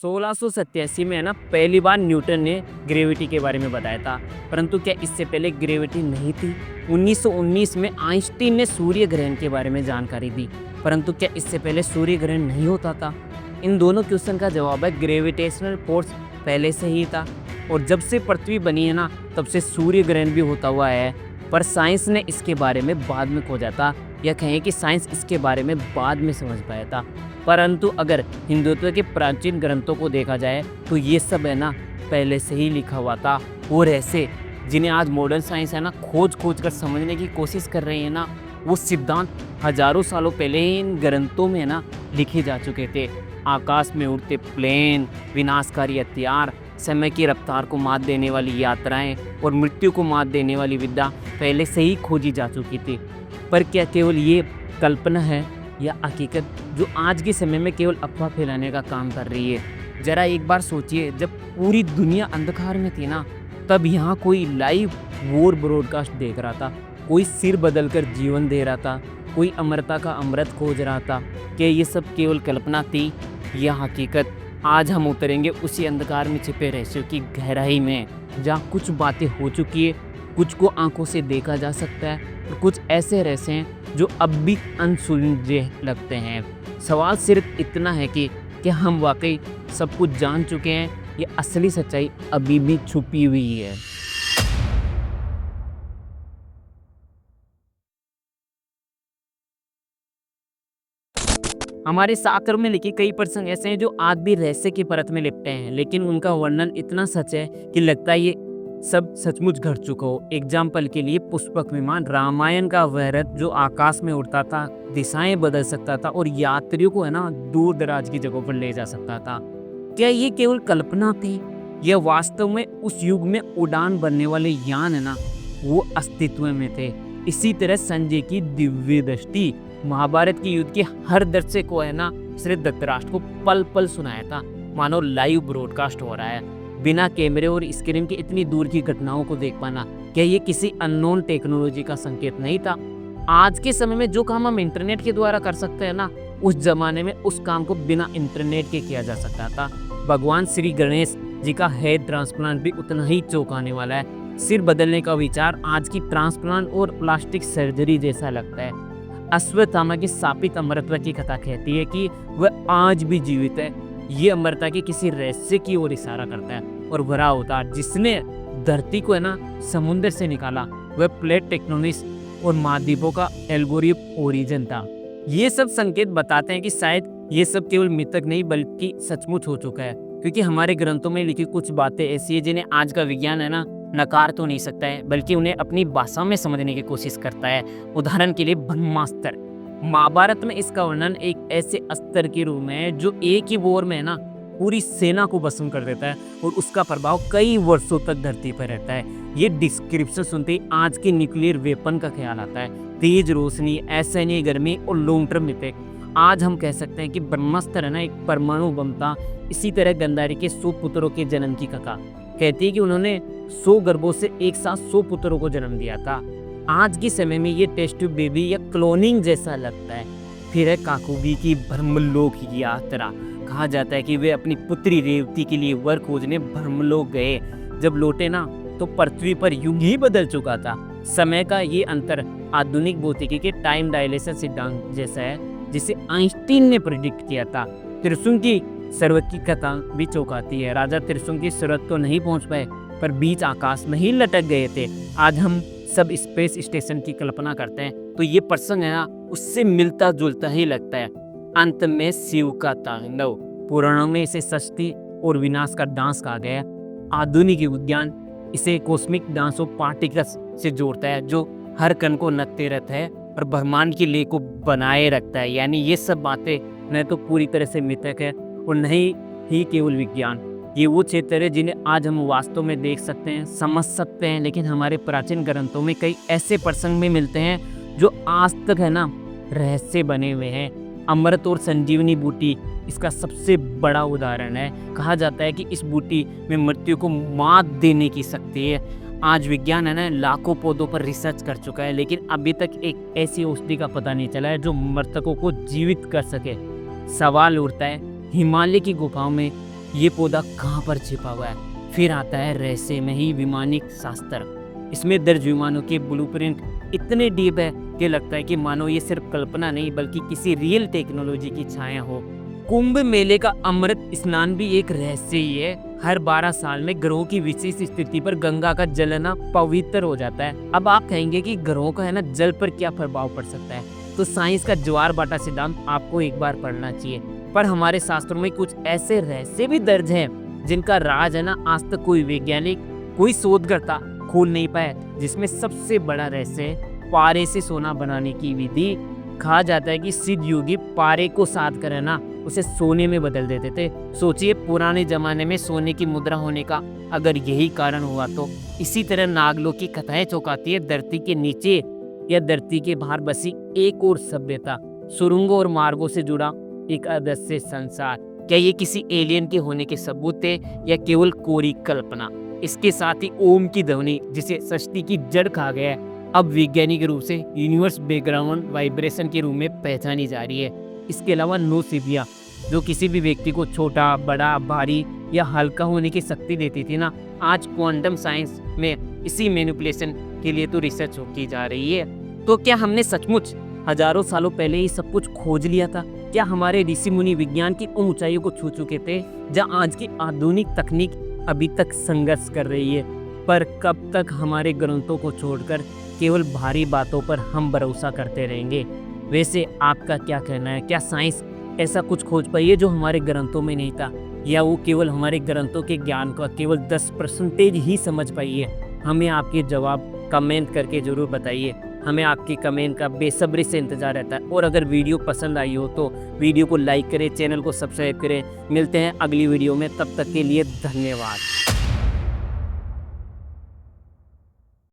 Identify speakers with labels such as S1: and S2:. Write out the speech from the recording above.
S1: 1687 में है ना पहली बार न्यूटन ने ग्रेविटी के बारे में बताया था। परंतु क्या इससे पहले ग्रेविटी नहीं थी? 1919 में आइंस्टीन ने सूर्य ग्रहण के बारे में जानकारी दी। परंतु क्या इससे पहले सूर्य ग्रहण नहीं होता था? इन दोनों क्वेश्चन का जवाब है ग्रेविटेशनल फोर्स पहले से ही था। और जब से पृथ्वी बनी है ना तब से सूर्य ग्रहण भी होता हुआ है। पर साइंस ने इसके बारे में बाद में खोजा था, या कहें कि साइंस इसके बारे में बाद में समझ पाया था। परंतु अगर हिंदुत्व के प्राचीन ग्रंथों को देखा जाए तो ये सब है ना पहले से ही लिखा हुआ था। और ऐसे जिन्हें आज मॉडर्न साइंस है ना खोज कर समझने की कोशिश कर रही है ना, वो सिद्धांत हजारों सालों पहले ही इन ग्रंथों में ना लिखे जा चुके थे। आकाश में उड़ते प्लेन, विनाशकारी हथियार, समय की रफ्तार को मात देने वाली यात्राएं और मृत्यु को मात देने वाली विद्या पहले से ही खोजी जा चुकी थी। पर क्या केवल ये कल्पना है या हकीकत जो आज के समय में केवल अफवाह फैलाने का काम कर रही है? जरा एक बार सोचिए, जब पूरी दुनिया अंधकार में थी ना तब यहाँ कोई लाइव वॉर ब्रॉडकास्ट देख रहा था, कोई सिर बदलकर जीवन दे रहा था, कोई अमरता का अमृत खोज रहा था। क्या ये सब केवल कल्पना थी या हकीकत? आज हम उतरेंगे उसी अंधकार में छिपे रहस्यों की गहराई में, जहाँ कुछ बातें हो चुकी है, कुछ को आंखों से देखा जा सकता है और कुछ ऐसे रहस्य हैं जो अब भी अनसुलझे लगते हैं। सवाल सिर्फ इतना है कि क्या हम वाकई सब कुछ जान चुके हैं या असली सच्चाई अभी भी छुपी हुई है? हमारे शास्त्रों में लिखे कई प्रसंग ऐसे हैं जो आज भी रहस्य की परत में लिपटे हैं, लेकिन उनका वर्णन इतना सच है कि लगता है ये सब सचमुच घट चुका हो। एग्जाम्पल के लिए पुष्पक विमान, रामायण का वह रथ जो आकाश में उड़ता था, दिशाएं बदल सकता था और यात्रियों को है ना दूर दराज की जगहों पर ले जा सकता था। क्या ये केवल कल्पना थी या वास्तव में उस युग में उड़ान भरने वाले यान है ना वो अस्तित्व में थे? इसी तरह संजय की दिव्य दृष्टि महाभारत के युद्ध के हर दृश्य को है ना श्री धृतराष्ट्र को पल पल सुनाया था, मानो लाइव ब्रॉडकास्ट हो रहा है। बिना कैमरे और स्क्रीन के इतनी दूर की घटनाओं को देख पाना, क्या ये किसी अननोन टेक्नोलॉजी का संकेत नहीं था? आज के समय में जो काम हम इंटरनेट के द्वारा कर सकते हैं ना, उस जमाने में उस काम को बिना इंटरनेट के किया जा सकता था। भगवान श्री गणेश जी का हेड ट्रांसप्लांट भी उतना ही चौंकाने वाला है। सिर बदलने का विचार आज की ट्रांसप्लांट और प्लास्टिक सर्जरी जैसा लगता है। अश्वत्थामा की शापित अमरत्व की कथा कहती है कि वह आज भी जीवित है। ये अमरता के किसी रहस्य की ओर इशारा करता है। और भरा अवतार जिसने धरती को है ना समुद्र से निकाला, वह प्लेट टेक्टोनिक्स और महाद्वीपों का एल्गोरिथम ओरिजिन था। ये सब संकेत बताते हैं कि शायद ये सब केवल मिथक नहीं बल्कि सचमुच हो चुका है, क्योंकि हमारे ग्रंथों में लिखी कुछ बातें ऐसी है जिन्हें आज का विज्ञान है ना नकार तो नहीं सकता है, बल्कि उन्हें अपनी भाषा में समझने की कोशिश करता है। उदाहरण के लिए ब्रह्मास्त्र, महाभारत में इसका वर्णन एक ऐसे अस्त्र के रूप में है जो एक ही वॉर में ना पूरी सेना को भस्म कर देता है और उसका प्रभाव कई वर्षों तक धरती पर रहता है। ये डिस्क्रिप्शन सुनते ही आज के न्यूक्लियर वेपन का ख्याल आता है। तेज रोशनी, असहनीय गर्मी और लॉन्ग टर्म इफेक्ट। आज हम कह सकते हैं कि ब्रह्मास्त्र है ना एक परमाणु बम था। इसी तरह गंधारी के 100 पुत्रों के जन्म की कथा कहती है कि उन्होंने 100 गर्भों से एक साथ 100 पुत्रों को जन्म दिया था। आज के समय में ये टेस्ट ट्यूब बेबी या क्लोनिंग जैसा लगता है। फिर है काकुबी की ब्रह्मलोक की यात्रा। कहा जाता है कि वे अपनी पुत्री रेवती के लिए वर खोजने ब्रह्मलोक गए। जब लौटे ना तो पृथ्वी पर युग ही बदल चुका था। समय का ये अंतर आधुनिक भौतिकी के टाइम डायलेशन सिद्धांत जैसा है, जिसे आइंस्टीन ने प्रेडिक्ट किया था। त्रिशूल की सर्वत की कथा भी चौंकाती है। राजा त्रिशूल की सर्वत तो नहीं पहुंच पाए, पर बीच आकाश में ही लटक गए थे। आज हम सब स्पेस स्टेशन की कल्पना करते हैं तो ये प्रसंग है ना उससे मिलता जुलता ही लगता है। अंत में शिव का तांडव, पुराणों में इसे सृष्टि और विनाश का डांस कहा गया। आधुनिक विज्ञान इसे कॉस्मिक डांस ऑफ पार्टिकल्स से जोड़ता है, जो हर कण को नचते रहता है और ब्रह्मांड की लय को बनाए रखता है। यानी ये सब बातें न तो पूरी तरह से मिथक है और नहीं ही केवल विज्ञान। ये वो क्षेत्र है जिन्हें आज हम वास्तव में देख सकते हैं, समझ सकते हैं, लेकिन हमारे प्राचीन ग्रंथों में कई ऐसे प्रसंग में मिलते हैं जो आज तक है ना रहस्य बने हुए हैं। अमृत और संजीवनी बूटी इसका सबसे बड़ा उदाहरण है। कहा जाता है कि इस बूटी में मृत्यु को मात देने की शक्ति है। आज विज्ञान है ना लाखों पौधों पर रिसर्च कर चुका है, लेकिन अभी तक एक ऐसी औषधि का पता नहीं चला है जो मृतकों को जीवित कर सके। सवाल उठता है, हिमालय की गुफाओं में ये पौधा कहाँ पर छिपा हुआ है। फिर आता है रहस्यमयी विमानिक शास्त्र। इसमें दर्ज विमानों के ब्लूप्रिंट इतने डीप है कि लगता है कि मानो ये सिर्फ कल्पना नहीं बल्कि किसी रियल टेक्नोलॉजी की छाया हो। कुंभ मेले का अमृत स्नान भी एक रहस्य ही है। हर 12 साल में ग्रहों की विशेष स्थिति पर गंगा का जल ना पवित्र हो जाता है। अब आप कहेंगे कि ग्रहों का ना जल पर क्या प्रभाव पड़ सकता है, तो साइंस का ज्वार बाटा सिद्धांत आपको एक बार पढ़ना चाहिए। पर हमारे शास्त्रों में कुछ ऐसे रहस्य भी दर्ज हैं जिनका राज है ना आज तक कोई वैज्ञानिक, कोई शोधकर्ता खोल नहीं पाया। जिसमें सबसे बड़ा रहस्य है पारे से सोना बनाने की विधि। कहा जाता है कि सिद्ध योगी पारे को साध कर है ना उसे सोने में बदल देते थे। सोचिए पुराने जमाने में सोने की मुद्रा होने का अगर यही कारण हुआ तो। इसी तरह नागलोक की कथाएं चौंकाती है। धरती के नीचे या धरती के बाहर बसी एक और सभ्यता, सुरंगों और मार्गों से जुड़ा एक अदृश्य संसार। क्या ये किसी एलियन के होने के सबूत थे या केवल कोरी कल्पना? इसके साथ ही ओम की ध्वनि, जिसे सृष्टि की जड़ कहा गया है, अब वैज्ञानिक रूप से यूनिवर्स बैकग्राउंड वाइब्रेशन के रूप में पहचानी जा रही है। इसके अलावा नोसिबिया, जो किसी भी व्यक्ति को छोटा, बड़ा, भारी या हल्का होने की शक्ति देती थी ना, आज क्वांटम साइंस में इसी मैनिपुलेशन के लिए तो रिसर्च की जा रही है। तो क्या हमने सचमुच हजारों सालों पहले ही सब कुछ खोज लिया था? क्या हमारे ऋषि मुनि विज्ञान की उन ऊंचाइयों को छू चुके थे जहां आज की आधुनिक तकनीक अभी तक संघर्ष कर रही है? पर कब तक हमारे ग्रंथों को छोड़कर केवल भारी बातों पर हम भरोसा करते रहेंगे? वैसे आपका क्या कहना है? क्या साइंस ऐसा कुछ खोज पाई है जो हमारे ग्रंथों में नहीं था, या वो केवल हमारे ग्रंथों के ज्ञान का केवल 10% ही समझ पाई है? हमें आपके जवाब कमेंट करके ज़रूर बताइए। हमें आपकी कमेंट का बेसब्री से इंतज़ार रहता है। और अगर वीडियो पसंद आई हो तो वीडियो को लाइक करें, चैनल को सब्सक्राइब करें। मिलते हैं अगली वीडियो में, तब तक के लिए धन्यवाद।